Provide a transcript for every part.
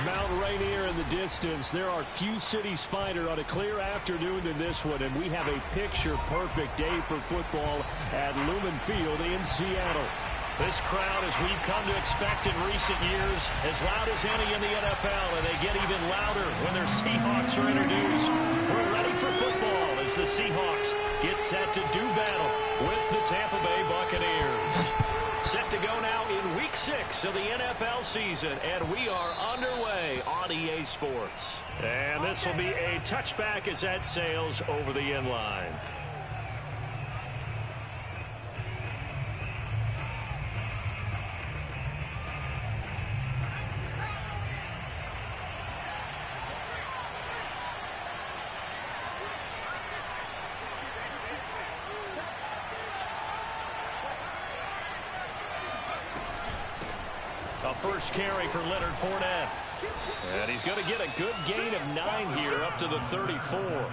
Mount Rainier in the distance. There are few cities finer on a clear afternoon than this one, and we have a picture-perfect day for football at Lumen Field in Seattle. This crowd, as we've come to expect in recent years, as loud as any in the NFL, and they get even louder when their Seahawks are introduced. We're ready for football as the Seahawks get set to do battle with the Tampa Bay Buccaneers. Set to go now in Week 6 of the NFL season, and we are underway on EA Sports. And this will be a touchback as that sails over the end line. A first carry for Leonard Fournette. And he's going to get a good gain of 9 here up to the 34.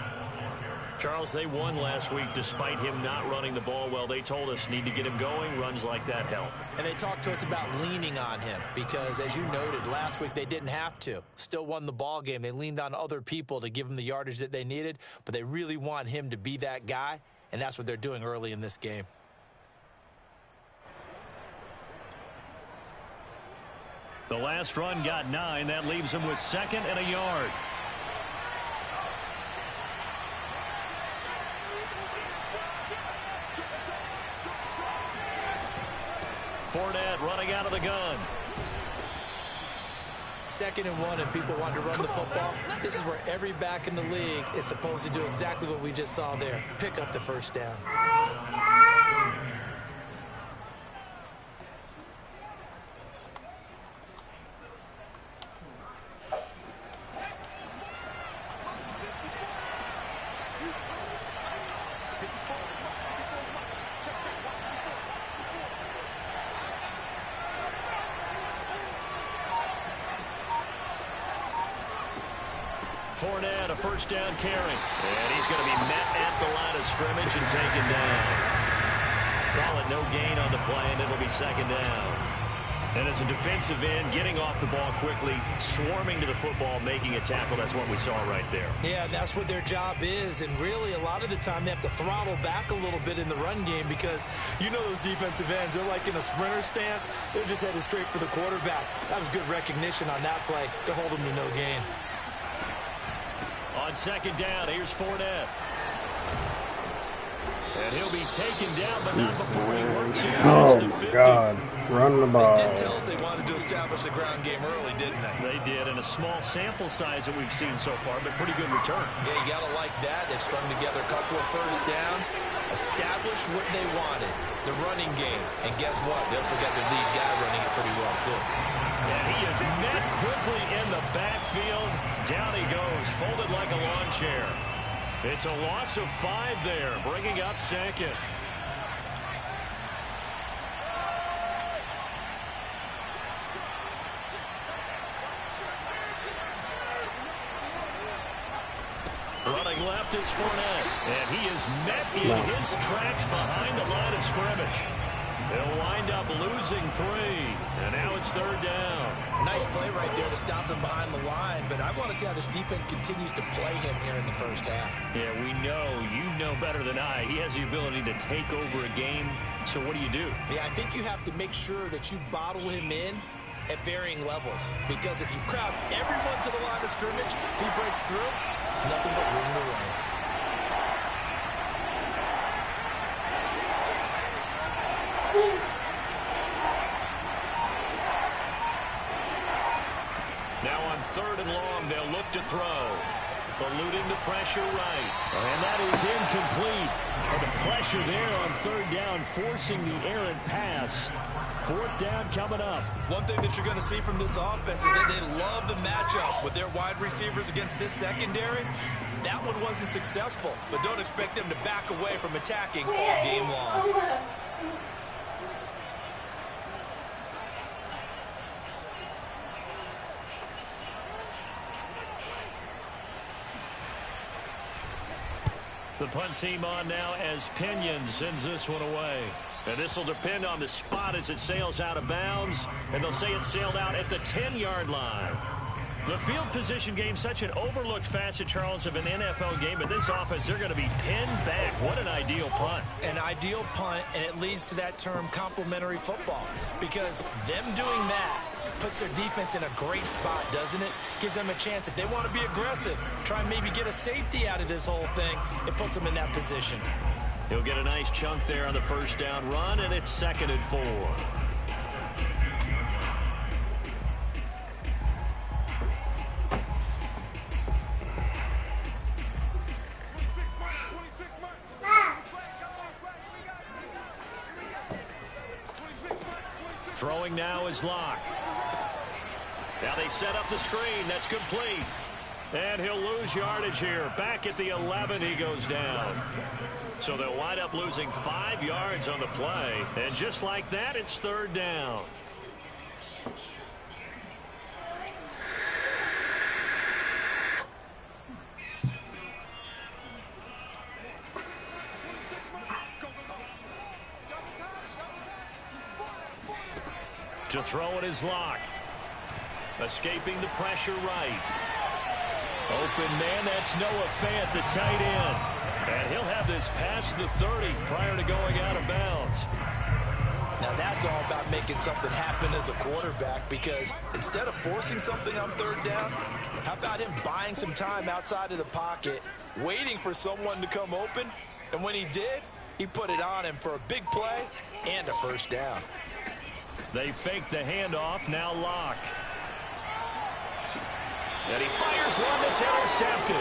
Charles, they won last week despite him not running the ball well. They told us need to get him going. Runs like that help. And they talked to us about leaning on him because, as you noted, last week they didn't have to. Still won the ball game. They leaned on other people to give him the yardage that they needed, but they really want him to be that guy, and that's what they're doing early in this game. The last run got 9. That leaves him with 2nd and a yard. Fournette running out of the gun. 2nd and 1, and people want to run the football. This is where every back in the league is supposed to do exactly what we just saw there. Pick up the first down. Fournette, a first down carry. And he's going to be met at the line of scrimmage and taken down. Call it no gain on the play, and it'll be 2nd down. And as a defensive end, getting off the ball quickly, swarming to the football, making a tackle, that's what we saw right there. Yeah, that's what their job is, and really a lot of the time they have to throttle back a little bit in the run game because you know those defensive ends, they're like in a sprinter stance. They're just headed straight for the quarterback. That was good recognition on that play to hold them to no gain. On 2nd down, here's Fournette. And he'll be taken down, but not before he works it past the 50. God, run the ball. They did tell us they wanted to establish the ground game early, didn't they? They did, and a small sample size that we've seen so far, but pretty good return. Yeah, you got to like that. They've strung together a couple of first downs, established what they wanted, the running game. And guess what? They also got their lead guy running it pretty well, too. And he is met quickly in the backfield. Down he goes, folded like a lawn chair. It's a loss of 5 there, bringing up 2nd. Running left is Fournette, and he is met in his tracks behind the line of scrimmage. They'll wind up losing 3, and now it's 3rd down. Nice play right there to stop him behind the line, but I want to see how this defense continues to play him here in the first half. Yeah, we know, you know better than I, he has the ability to take over a game, so what do you do? Yeah, I think you have to make sure that you bottle him in at varying levels, because if you crowd everyone to the line of scrimmage, if he breaks through, it's nothing but room to run. Now on 3rd and long, they'll look to throw. Eluding the pressure right. And that is incomplete. And the pressure there on 3rd down, forcing the errant pass. 4th down coming up. One thing that you're going to see from this offense is that they love the matchup with their wide receivers against this secondary. That one wasn't successful, but don't expect them to back away from attacking all game long. The punt team on now as Pinion sends this one away. And this will depend on the spot as it sails out of bounds. And they'll say it sailed out at the 10-yard line. The field position game, such an overlooked facet, Charles, of an NFL game, but this offense, they're going to be pinned back. What an ideal punt. An ideal punt, and it leads to that term complementary football, because them doing that puts their defense in a great spot, doesn't it? Gives them a chance. If they want to be aggressive, try and maybe get a safety out of this whole thing, it puts them in that position. He'll get a nice chunk there on the first down run, and it's 2nd and 4. Throwing now is Locke. Now they set up the screen. That's complete. And he'll lose yardage here. Back at the 11, he goes down. So they'll wind up losing 5 yards on the play. And just like that, it's 3rd down. To throw it is Locke. Escaping the pressure right. Open man, that's Noah Fant, the tight end. And he'll have this past the 30 prior to going out of bounds. Now that's all about making something happen as a quarterback, because instead of forcing something on 3rd down, how about him buying some time outside of the pocket, waiting for someone to come open, and when he did, he put it on him for a big play and a 1st down. They fake the handoff, now Locke. And he fires one that's intercepted.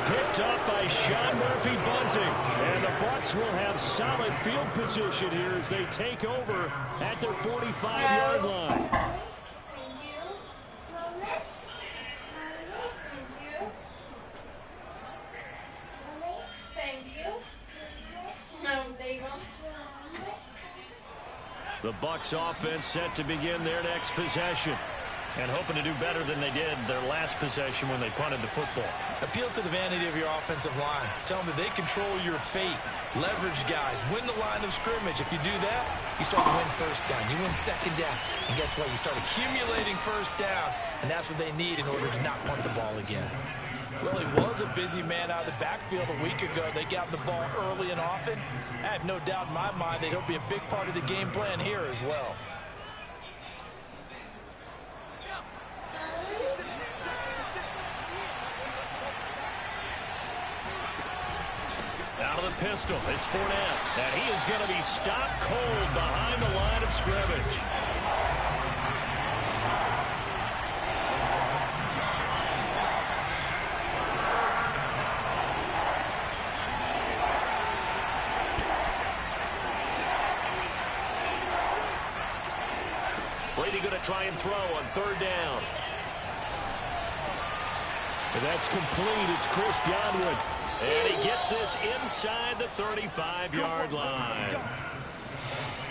Picked up by Sean Murphy-Bunting. And the Bucs will have solid field position here as they take over at their 45-yard line. The Bucs offense set to begin their next possession, and hoping to do better than they did their last possession when they punted the football. Appeal to the vanity of your offensive line. Tell them that they control your fate. Leverage guys. Win the line of scrimmage. If you do that, you start to win 1st down. You win 2nd down. And guess what? You start accumulating 1st downs, and that's what they need in order to not punt the ball again. Well, he was a busy man out of the backfield a week ago. They got the ball early and often. I have no doubt in my mind that he'll be a big part of the game plan here as well. Out of the pistol, it's Fournette. And he is going to be stopped cold behind the line of scrimmage. Brady going to try and throw on 3rd down. And that's complete. It's Chris Godwin. And he gets this inside the 35-yard line.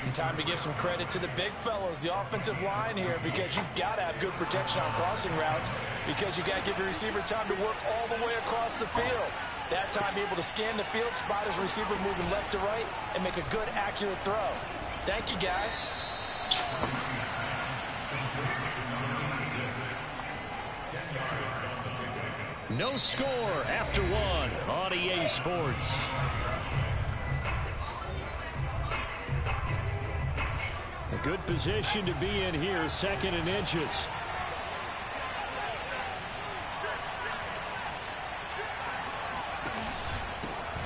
And time to give some credit to the big fellows, the offensive line here, because you've got to have good protection on crossing routes, because you've got to give your receiver time to work all the way across the field. That time able to scan the field, spot his receiver moving left to right, and make a good, accurate throw. Thank you, guys. No score after 1 on EA Sports. A good position to be in here, 2nd and inches.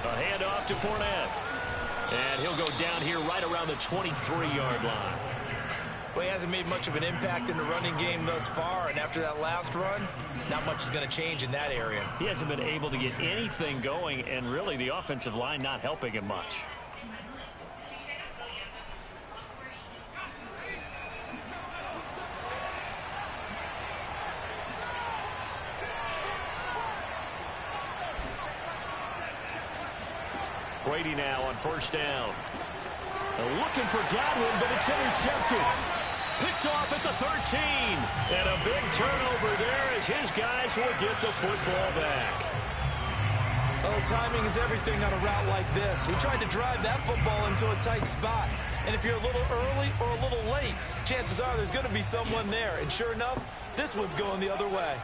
A handoff to Fournette. And he'll go down here right around the 23-yard line. Well, he hasn't made much of an impact in the running game thus far, and after that last run, not much is going to change in that area. He hasn't been able to get anything going, and really the offensive line not helping him much. Brady now on 1st down. Looking for Godwin, but it's intercepted. Picked off at the 13. And a big turnover there as his guys will get the football back. Oh, timing is everything on a route like this. He tried to drive that football into a tight spot. And if you're a little early or a little late, chances are there's going to be someone there. And sure enough, this one's going the other way.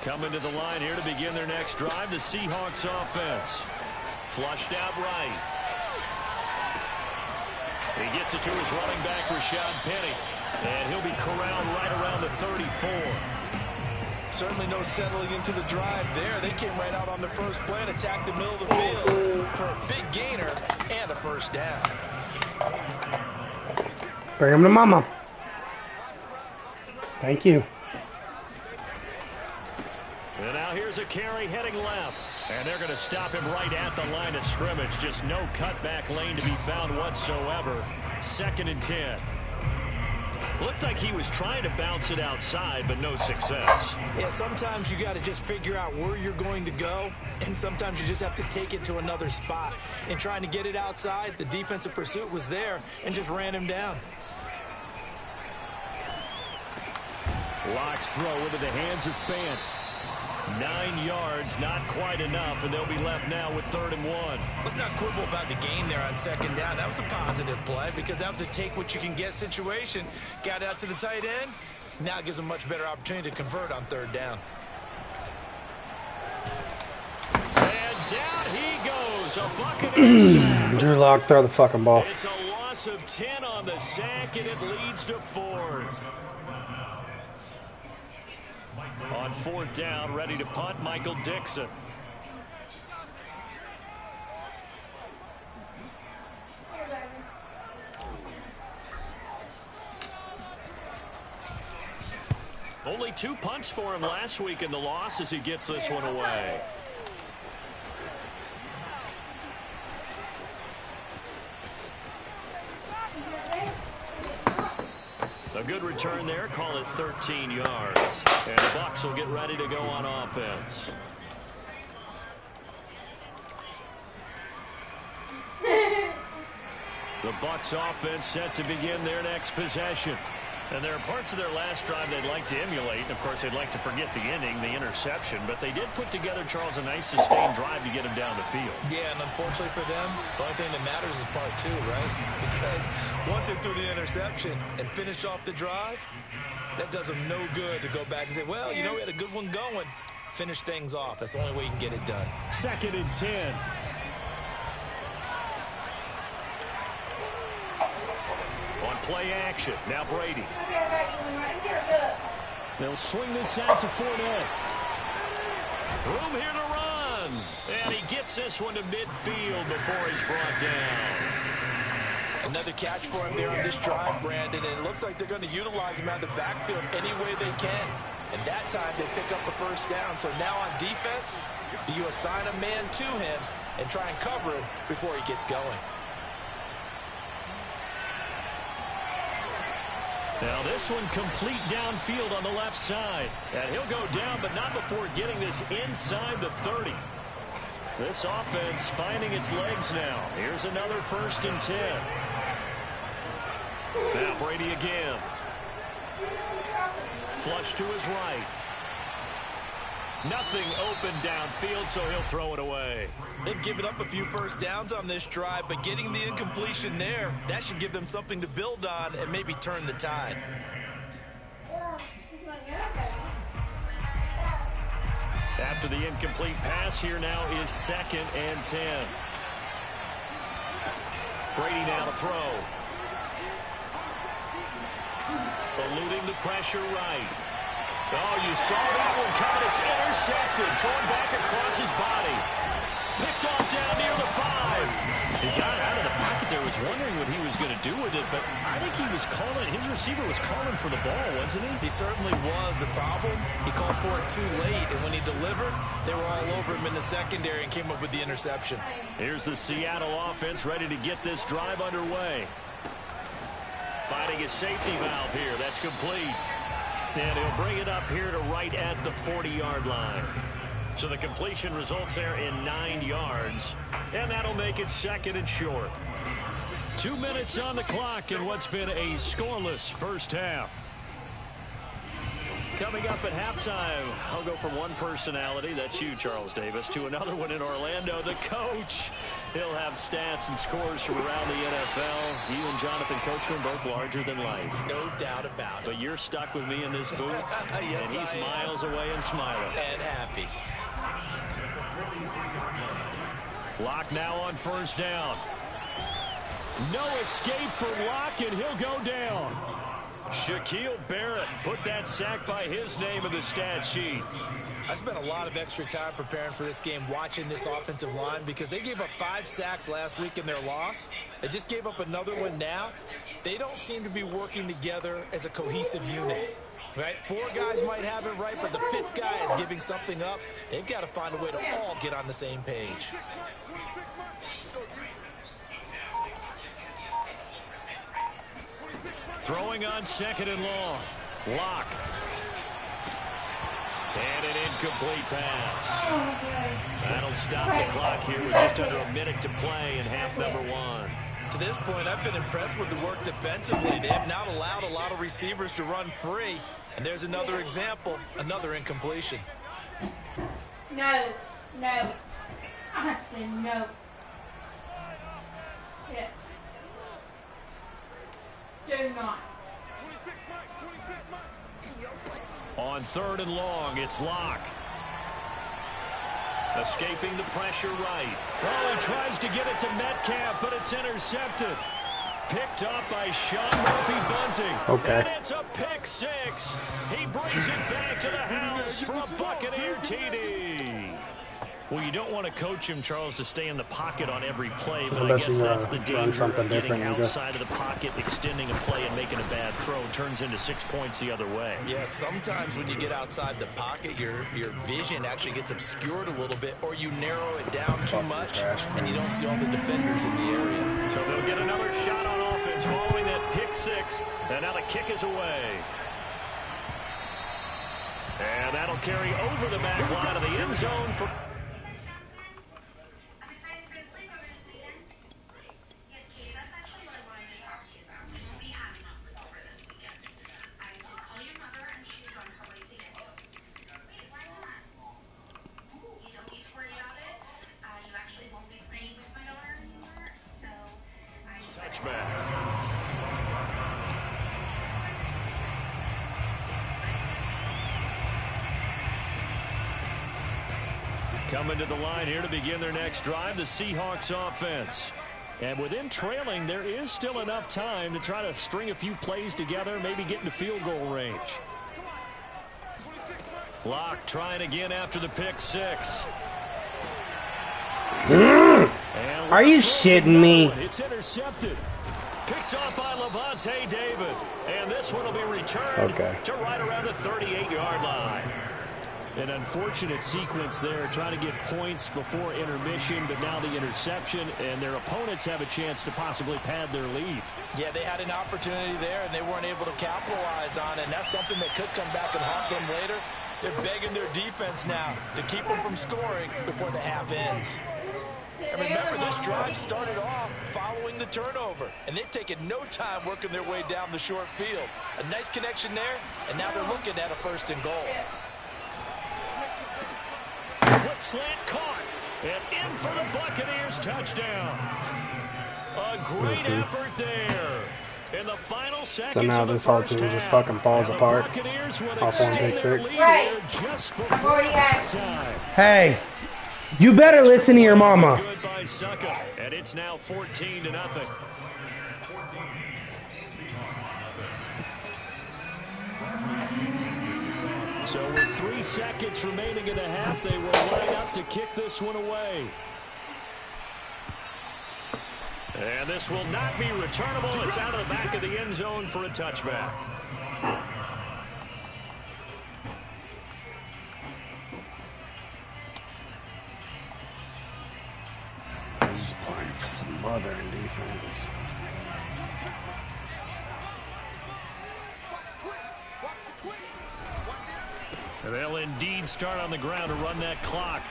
Coming to the line here to begin their next drive, the Seahawks offense. Flushed out right. He gets it to his running back, Rashad Penny. And he'll be corralled right around the 34. Certainly no settling into the drive there. They came right out on the first play and attacked the middle of the field for a big gainer and a first down. Bring him to mama. Thank you. And now here's a carry heading left. And they're going to stop him right at the line of scrimmage. Just no cutback lane to be found whatsoever. 2nd and 10. Looked like he was trying to bounce it outside, but no success. Yeah, sometimes you got to just figure out where you're going to go, and sometimes you just have to take it to another spot. In trying to get it outside, the defensive pursuit was there and just ran him down. Locks throw into the hands of Fant. 9 yards, not quite enough, and they'll be left now with 3rd and 1. Let's not quibble about the gain there on 2nd down. That was a positive play because that was a take-what-you-can-get situation. Got out to the tight end. Now it gives a much better opportunity to convert on 3rd down. And down he goes. A Buccaneers sack. Drew Lock, throw the fucking ball. It's a loss of 10 on the sack, and it leads to 4th. On 4th down, ready to punt, Michael Dixon. Only 2 punts for him last week in the loss as he gets this one away. A good return there, call it 13 yards. And the Bucs will get ready to go on offense. The Bucs offense set to begin their next possession. And there are parts of their last drive they'd like to emulate. And of course, they'd like to forget the inning, the interception. But they did put together, Charles, a nice sustained drive to get him down the field. Yeah, and unfortunately for them, the only thing that matters is part 2, right? Because once they threw the interception and finished off the drive, that does them no good to go back and say, well, you know, we had a good one going. Finish things off. That's the only way you can get it done. 2nd and 10. On play action. Now Brady. They'll swing this out to Fournette. Room here to run. And he gets this one to midfield before he's brought down. Another catch for him there on this drive, Brandon. And it looks like they're going to utilize him out of the backfield any way they can. And that time they pick up the first down. So now on defense, do you assign a man to him and try and cover him before he gets going? Now this one complete downfield on the left side. And he'll go down, but not before getting this inside the 30. This offense finding its legs now. Here's another 1st and 10. Now Brady again. Flush to his right. Nothing open downfield, so he'll throw it away. They've given up a few first downs on this drive, but getting the incompletion there, that should give them something to build on and maybe turn the tide. After the incomplete pass, here now is 2nd and 10. Brady now to throw. Eluding the pressure right. Oh, you saw that one coming. It's intercepted. Thrown back across his body. Picked off down near the 5. He got out of the pocket there. Was wondering what he was going to do with it, but I think he was calling. His receiver was calling for the ball, wasn't he? He certainly was. The problem, he called for it too late, and when he delivered, they were all over him in the secondary and came up with the interception. Here's the Seattle offense ready to get this drive underway. Finding a safety valve here. That's complete. And he'll bring it up here to right at the 40-yard line. So the completion results there in 9 yards. And that'll make it 2nd and short. 2 minutes on the clock in what's been a scoreless first half. Coming up at halftime, I'll go from one personality, that's you, Charles Davis, to another one in Orlando, the coach. He'll have stats and scores from around the NFL. You and Jonathan Coachman both larger than life. No doubt about it. But you're stuck with me in this booth, yes, and he's miles away and smiling. And happy. Lock now on first down. No escape for Lock, and he'll go down. Shaquille Barrett put that sack by his name in the stat sheet. I spent a lot of extra time preparing for this game watching this offensive line because they gave up 5 sacks last week in their loss. They just gave up another one now. They don't seem to be working together as a cohesive unit. Right? 4 guys might have it right, but the 5th guy is giving something up. They've got to find a way to all get on the same page. Throwing on second and long. Lock. And an incomplete pass. That'll stop the clock here with just under a minute to play in half number 1. To this point, I've been impressed with the work defensively. They have not allowed a lot of receivers to run free. And there's another example, another incompletion. No. I said no. Yeah. Do not. On third and long, it's Lock. Escaping the pressure right. Oh, he tries to get it to Metcalf, but it's intercepted. Picked up by Sean Murphy-Bunting. Okay. And it's a pick 6. He brings it back to the house for a Buccaneer TD. Well, you don't want to coach him, Charles, to stay in the pocket on every play, but I guess that's the danger of getting outside of the pocket, extending a play, and making a bad throw. Turns into 6 points the other way. Yeah, sometimes when you get outside the pocket, your vision actually gets obscured a little bit, or you narrow it down too much, and you don't see all the defenders in the area. So they'll get another shot on offense following that pick 6, and now the kick is away. And that'll carry over the back line of the end zone for... Coming to the line here to begin their next drive, the Seahawks offense. And with them trailing, there is still enough time to try to string a few plays together, maybe get into field goal range. Lock trying again after the pick 6. Are you shitting me? It's intercepted. Picked off by Levante David. And this one will be returned to right around the 38-yard line. An unfortunate sequence there, trying to get points before intermission, but now the interception, and their opponents have a chance to possibly pad their lead. Yeah, they had an opportunity there, and they weren't able to capitalize on it, and that's something that could come back and haunt them later. They're begging their defense now to keep them from scoring before the half ends. And remember, this drive started off following the turnover, and they've taken no time working their way down the short field. A nice connection there, and now they're looking at a 1st and goal. Quick slant caught, and in for the Buccaneers touchdown. A great effort there. In the final seconds Somehow of the this whole first team half, just fucking falls apart off one pick 6. Hey, you better listen to your mama. Good by Succa, and it's now 14-0. So with 3 seconds remaining in the half, they will line up to kick this one away. And this will not be returnable. It's out of the back of the end zone for a touchback. Just playing smothering defenses. And they'll indeed start on the ground to run that clock.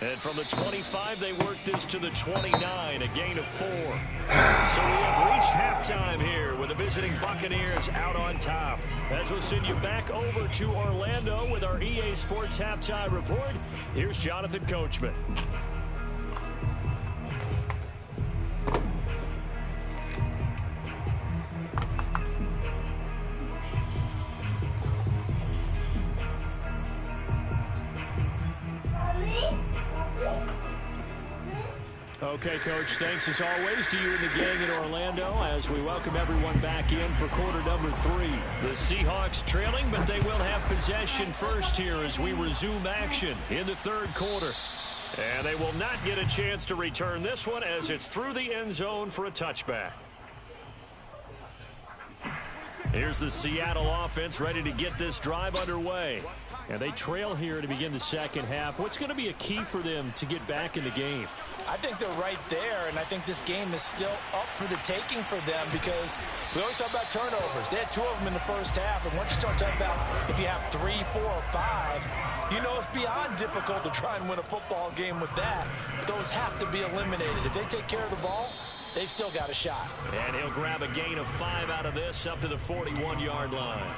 And from the 25, they work this to the 29, a gain of 4. So we have reached halftime here with the visiting Buccaneers out on top. As we'll send you back over to Orlando with our EA Sports Halftime Report, here's Jonathan Coachman. Okay, Coach, thanks as always to you and the gang in Orlando as we welcome everyone back in for quarter number 3. The Seahawks trailing, but they will have possession first here as we resume action in the third quarter. And they will not get a chance to return this one as it's through the end zone for a touchback. Here's the Seattle offense ready to get this drive underway. And they trail here to begin the second half. What's going to be a key for them to get back in the game? I think they're right there, and I think this game is still up for the taking for them because we always talk about turnovers. They had 2 of them in the first half, and once you start talking about if you have 3, 4, or 5, you know it's beyond difficult to try and win a football game with that. Those have to be eliminated. If they take care of the ball, they've still got a shot. And he'll grab a gain of 5 out of this up to the 41-yard line.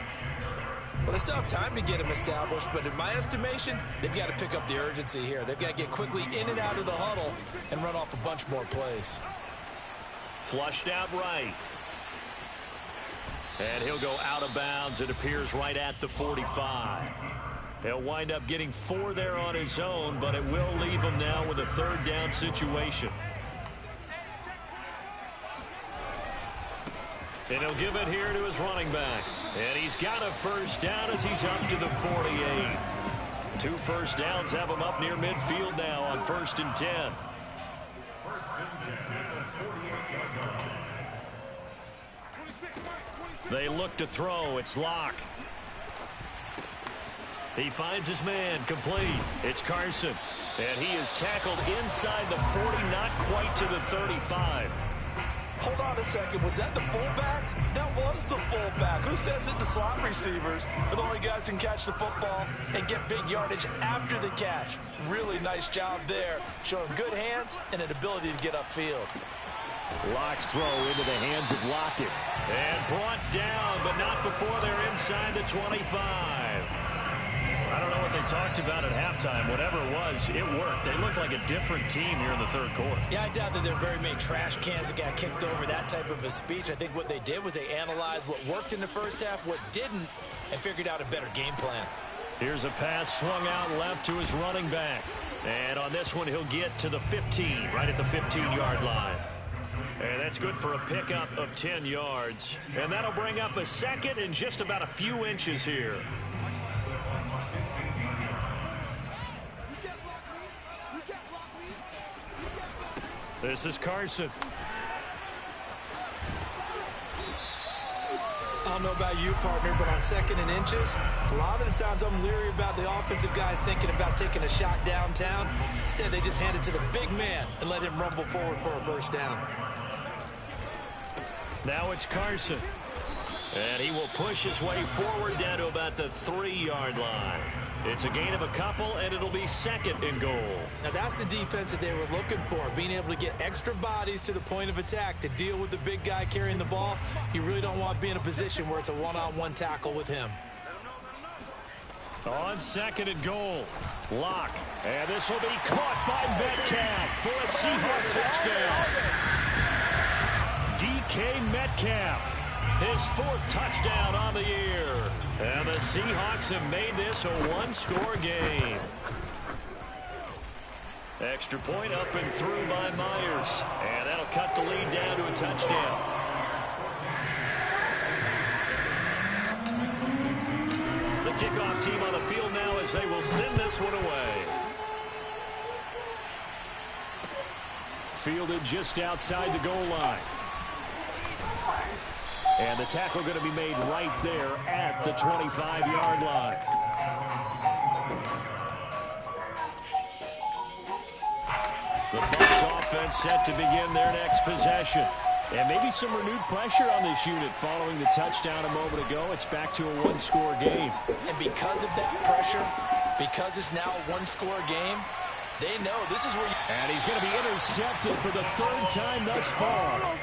Well, they still have time to get him established, but in my estimation, they've got to pick up the urgency here. They've got to get quickly in and out of the huddle and run off a bunch more plays. Flushed out right. And he'll go out of bounds. It appears right at the 45. He'll wind up getting 4 there on his own, but it will leave him now with a third down situation. And he'll give it here to his running back. And he's got a first down as he's up to the 48. 2 first downs have him up near midfield now on 1st and 10. They look to throw. It's Locke. He finds his man complete. It's Carson. And he is tackled inside the 40, not quite to the 35. Hold on a second. Was that the fullback? That was the fullback. Who says it? The slot receivers are the only guys who can catch the football and get big yardage after the catch. Really nice job there. Showing good hands and an ability to get upfield. Locke's throw into the hands of Lockett. And brought down, but not before they're inside the 25. I don't know what they talked about at halftime. Whatever it was, it worked. They looked like a different team here in the third quarter. Yeah, I doubt that there are very many trash cans that got kicked over, that type of a speech. I think what they did was they analyzed what worked in the first half, what didn't, and figured out a better game plan. Here's a pass swung out left to his running back. And on this one, he'll get to the 15, right at the 15-yard line. And that's good for a pickup of 10 yards. And that'll bring up a second and just about a few inches here. This is Carson. I don't know about you, partner, but on 2nd and inches, a lot of the times I'm leery about the offensive guys thinking about taking a shot downtown. Instead, they just hand it to the big man and let him rumble forward for a first down. Now it's Carson. And he will push his way forward down to about the 3-yard line. It's a gain of a couple, and it'll be 2nd and goal. Now, that's the defense that they were looking for, being able to get extra bodies to the point of attack to deal with the big guy carrying the ball. You really don't want to be in a position where it's a one-on-one tackle with him. On 2nd and goal, Locke. And this will be caught by Metcalf for a Seahawks touchdown. DK Metcalf, his 4th touchdown on the year. And the Seahawks have made this a 1-score game. Extra point up and through by Myers. And that'll cut the lead down to a touchdown. The kickoff team on the field now as they will send this one away. Fielded just outside the goal line. And the tackle going to be made right there at the 25-yard line. The Bucs offense set to begin their next possession. And maybe some renewed pressure on this unit following the touchdown a moment ago. It's back to a 1-score game. And because of that pressure, because it's now a 1-score game, They know this is where you... And he's going to be intercepted for the third time thus far.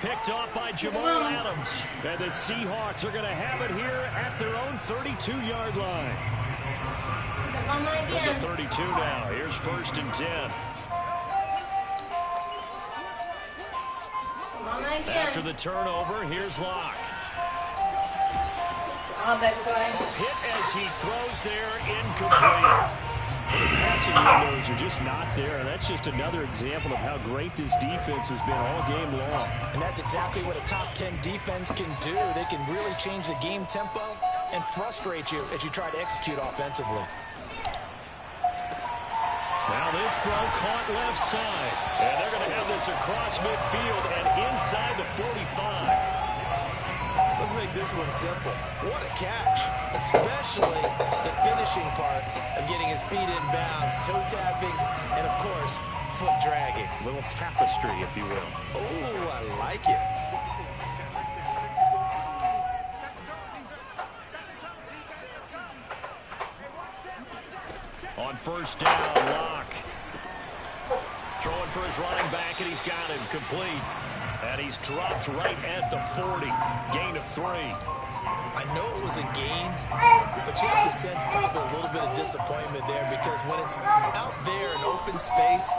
Picked off by Jamal Adams. And the Seahawks are going to have it here at their own 32-yard line. From the 32 now. Here's 1st and 10. After the turnover, here's Locke. Hit as he throws there, incomplete. The passing windows are just not there. That's just another example of how great this defense has been all game long. And that's exactly what a top 10 defense can do. They can really change the game tempo and frustrate you as you try to execute offensively. Now this throw caught left side. And they're going to have this across midfield and inside the 45. Let's make this one simple. What a catch, especially the finishing part of getting his feet in bounds, toe tapping, and of course, foot dragging. A little tapestry, if you will. Oh, I like it. On 1st down, Locke. Throwing for his running back, and he's got him complete. And he's dropped right at the 40. Gain of 3. I know it was a gain, but you have to sense probably a little bit of disappointment there because when it's out there in open space,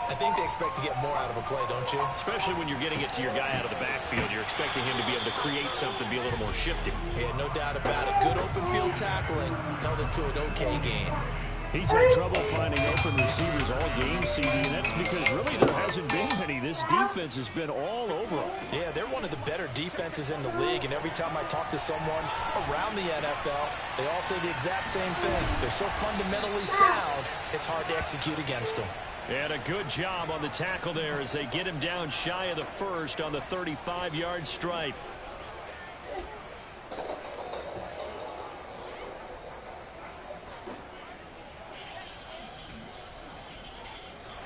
I think they expect to get more out of a play, don't you? Especially when you're getting it to your guy out of the backfield. You're expecting him to be able to create something, be a little more shifty. Yeah, no doubt about it. Good open field tackling held it to an okay gain. He's had trouble finding open receivers all game, CD, and that's because really there hasn't been many. This defense has been all over them. Yeah, they're one of the better defenses in the league, and every time I talk to someone around the NFL, they all say the exact same thing. They're so fundamentally sound, it's hard to execute against them. And a good job on the tackle there as they get him down shy of the 1st on the 35-yard stripe.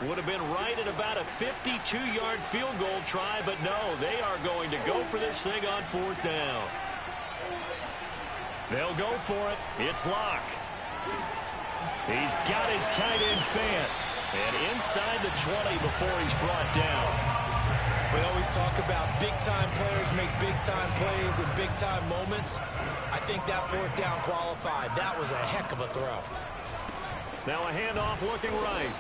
Would have been right at about a 52-yard field goal try, but no, they are going to go for this thing on 4th down. They'll go for it. It's Locke. He's got his tight end Fant. And inside the 20 before he's brought down. We always talk about big-time players make big-time plays in big-time moments. I think that 4th down qualified. That was a heck of a throw. Now a handoff looking right.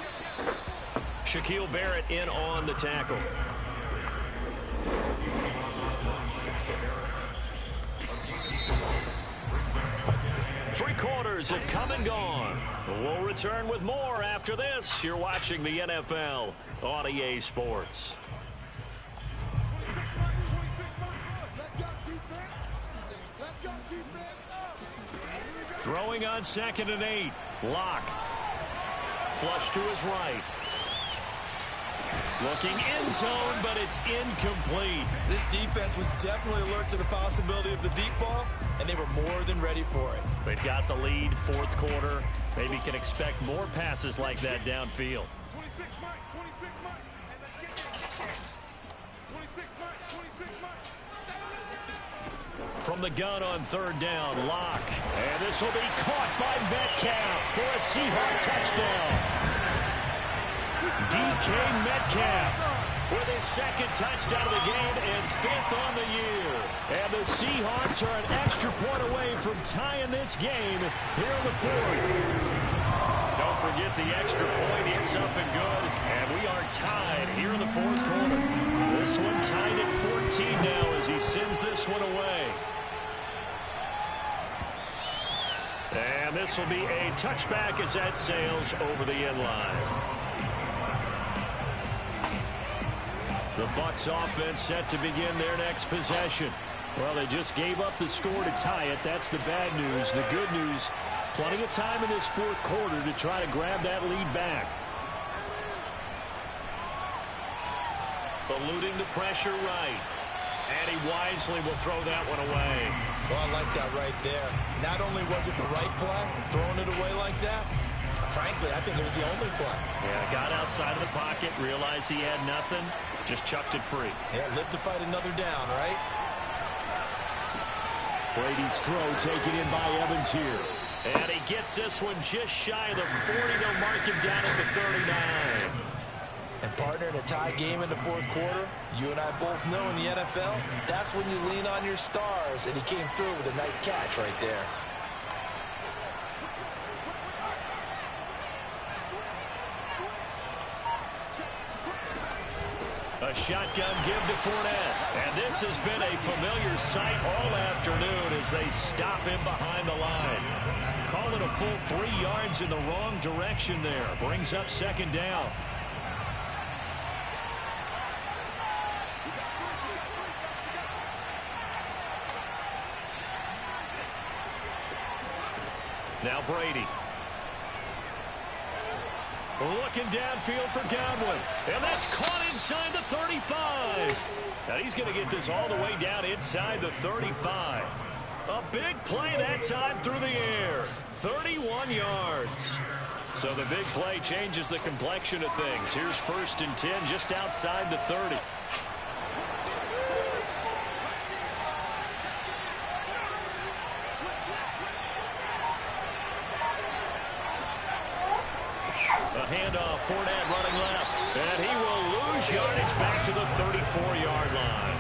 Shaquille Barrett in on the tackle. Three quarters have come and gone. We'll return with more after this. You're watching the NFL on EA Sports. Throwing on 2nd and 8. Locke. Flush to his right. Looking end zone, but it's incomplete. This defense was definitely alert to the possibility of the deep ball, and they were more than ready for it. They've got the lead, 4th quarter. Maybe can expect more passes like that downfield. From the gun on 3rd down, Locke. And this will be caught by Metcalf for a Seahawk touchdown. DK Metcalf with his 2nd touchdown of the game and 5th on the year. And the Seahawks are an extra point away from tying this game here in the 4th. Don't forget the extra point. It's up and good. And we are tied here in the 4th quarter. This one tied at 14 now as he sends this one away. And this will be a touchback as that sails over the end line. The Bucs offense set to begin their next possession. Well, they just gave up the score to tie it. That's the bad news. The good news, plenty of time in this 4th quarter to try to grab that lead back. Eluding the pressure right. And he wisely will throw that one away. Well, I like that right there. Not only was it the right play, throwing it away like that, frankly, I think it was the only play. Yeah, got outside of the pocket, realized he had nothing, just chucked it free. Yeah, live to fight another down, right? Brady's throw taken in by Evans here. And he gets this one just shy of the 40. They'll mark him down at the 39. And partner, in a tie game in the fourth quarter, you and I both know in the NFL, that's when you lean on your stars, and he came through with a nice catch right there. A shotgun give to Fournette. And this has been a familiar sight all afternoon as they stop him behind the line. Call it a full 3 yards in the wrong direction there. Brings up second down. Now Brady. Looking downfield for Godwin. And that's caught inside the 35. Now he's going to get this all the way down inside the 35. A big play that time through the air. 31 yards. So the big play changes the complexion of things. Here's 1st and 10 just outside the 30. Handoff, Fournette running left, and he will lose yardage back to the 34-yard line.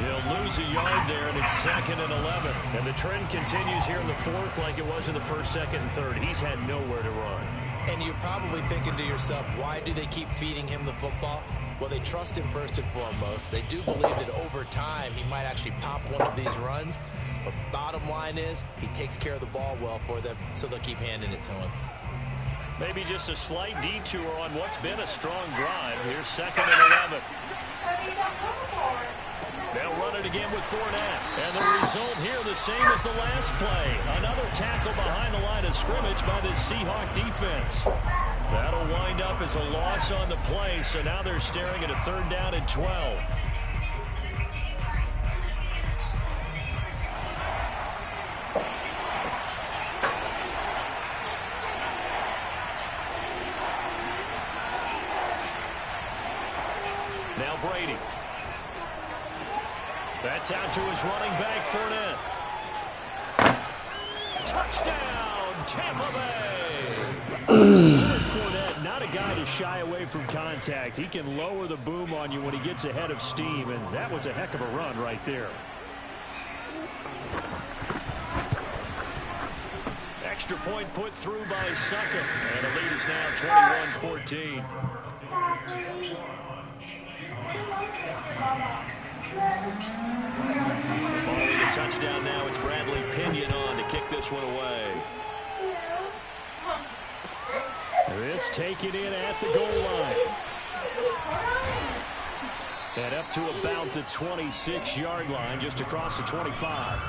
He'll lose a yard there, and it's 2nd and 11. And the trend continues here in the 4th like it was in the 1st, 2nd, and 3rd. He's had nowhere to run. And you're probably thinking to yourself, why do they keep feeding him the football? Well, they trust him first and foremost. They do believe that over time he might actually pop one of these runs. But bottom line is, he takes care of the ball well for them, so they'll keep handing it to him. Maybe just a slight detour on what's been a strong drive. Here's 2nd and 11. They'll run it again with Fournette. And the result here the same as the last play. Another tackle behind the line of scrimmage by the Seahawk defense. That'll wind up as a loss on the play. So now they're staring at a 3rd down and 12. Now Brady. That's out to his running back, Fournette. Touchdown, Tampa Bay. Fournette, not a guy to shy away from contact. He can lower the boom on you when he gets ahead of steam, and that was a heck of a run right there. Extra point put through by Suckum, and the lead is now 21-14. Following the touchdown now, it's Bradley Pinion on to kick this one away. This taken in at the goal line. And up to about the 26-yard line, just across the 25.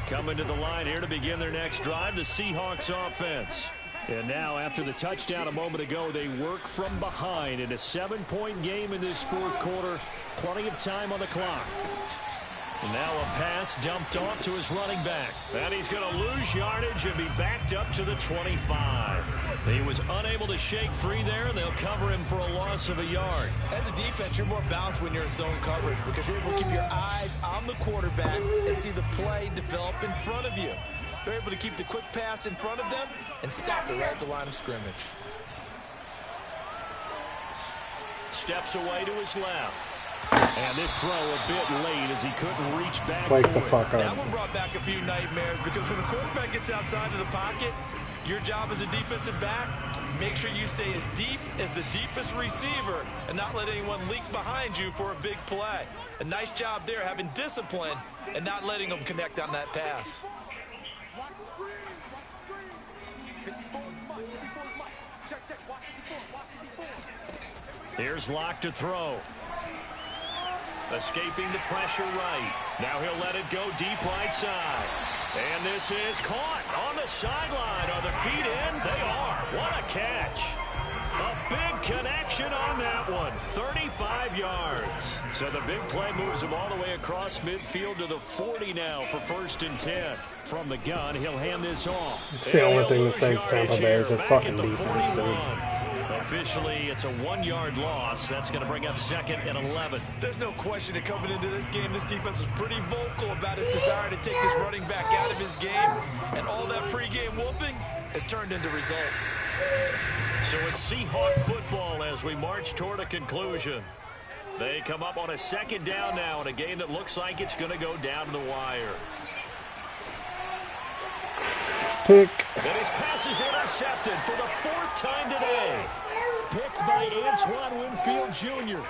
Coming to the line here to begin their next drive, the Seahawks offense. And now, after the touchdown a moment ago, they work from behind in a 7-point game in this 4th quarter. Plenty of time on the clock. And now a pass dumped off to his running back. And he's going to lose yardage and be backed up to the 25. He was unable to shake free there, and they'll cover him for a loss of a yard. As a defense, you're more balanced when you're in zone coverage because you're able to keep your eyes on the quarterback and see the play develop in front of you. They're able to keep the quick pass in front of them and stop it right at the line of scrimmage. Steps away to his left. And this throw a bit late as he couldn't reach back for Wake the fuck up. That one brought back a few nightmares because when a quarterback gets outside of the pocket, your job as a defensive back, make sure you stay as deep as the deepest receiver and not let anyone leak behind you for a big play. A nice job there, having discipline and not letting them connect on that pass. Here's Locke to throw. Escaping the pressure right. Now he'll let it go deep right side. And this is caught on the sideline. Are the feet in? They are. What a catch. A big connection on that one. 35 yards. So the big play moves him all the way across midfield to the 40 now for 1st and 10. From the gun, he'll hand this off. It's the only thing that saves Tampa Bay is their fucking defense, dude. A Officially, it's a 1-yard loss. That's going to bring up 2nd and 11. There's no question that coming into this game, this defense was pretty vocal about his desire to take this running back out of his game. And all that pregame wolfing has turned into results. So it's Seahawk football as we march toward a conclusion. They come up on a 2nd down now in a game that looks like it's going to go down to the wire. Pick. And his pass is intercepted for the 4th time today. Picked by Antoine Winfield Jr.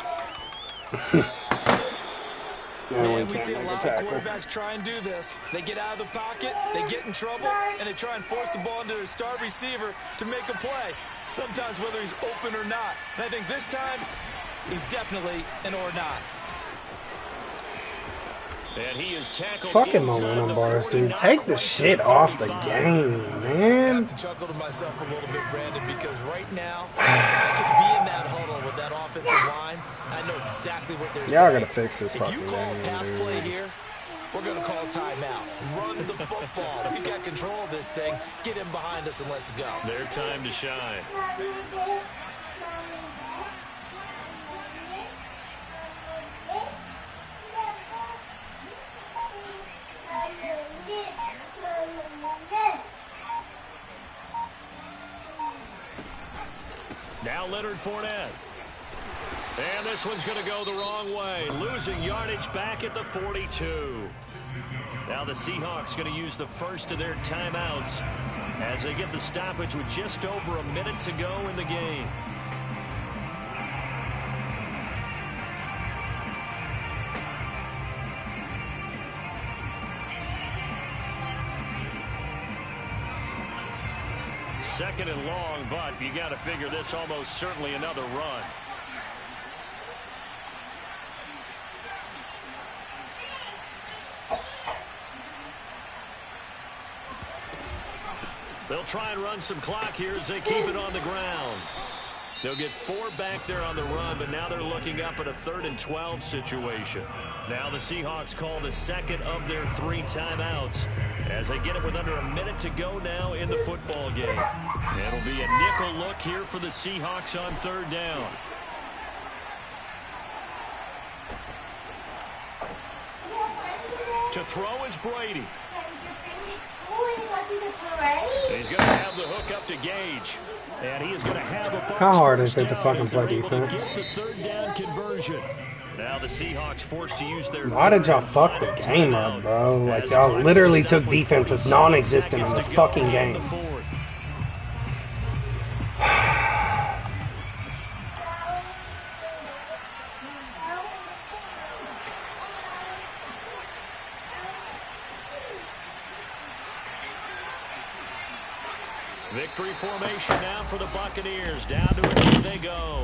Man, we see a lot of quarterbacks try and do this. They get out of the pocket, they get in trouble, and they try and force the ball into their star receiver to make a play, sometimes whether he's open or not. And I think this time, he's definitely an or not. And he is tackled. Fucking momentum bars, dude. Take the shit off the game, man. I have to chuckle to myself a little bit, Brandon, because right now, I could be in that huddle with that offensive line. I know exactly what they're saying. Y'all gotta fix this fucking game. If you call a pass dude. play here, we're going to call timeout. Run the football. We got control of this thing. Get him behind us and let's go. Their time to shine. Now Leonard Fournette. And this one's going to go the wrong way. Losing yardage back at the 42. Now the Seahawks going to use the first of their timeouts as they get the stoppage with just over a minute to go in the game. Second and long, but you got to figure this almost certainly another run. They'll try and run some clock here as they keep it on the ground. They'll get 4 back there on the run, but now they're looking up at a 3rd and 12 situation. Now the Seahawks call the second of their 3 timeouts as they get it with under a minute to go now in the football game. It'll be a nickel look here for the Seahawks on 3rd down. To throw is Brady. He's going to have the hook up to Gage. And he is going to have a box. How hard is it to down fucking as play they're able to defense? get the 3rd down conversion. Now the Seahawks forced to use their. Why did y'all fuck the game up, bro? Like, y'all literally took defense as non-existent in this fucking game. Victory formation now for the Buccaneers. Down to it they go.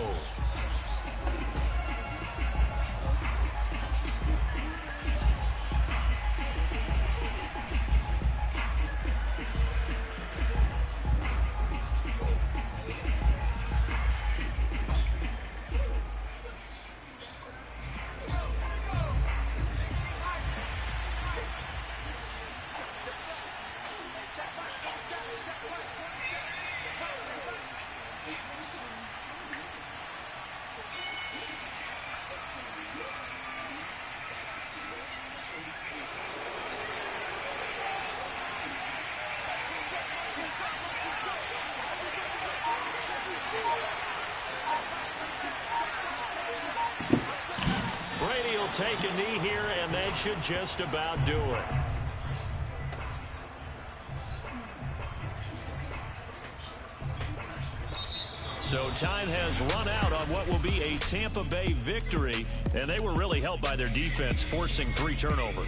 Brady will take a knee here, and that should just about do it. So time has run out on what will be a Tampa Bay victory, and they were really helped by their defense forcing 3 turnovers.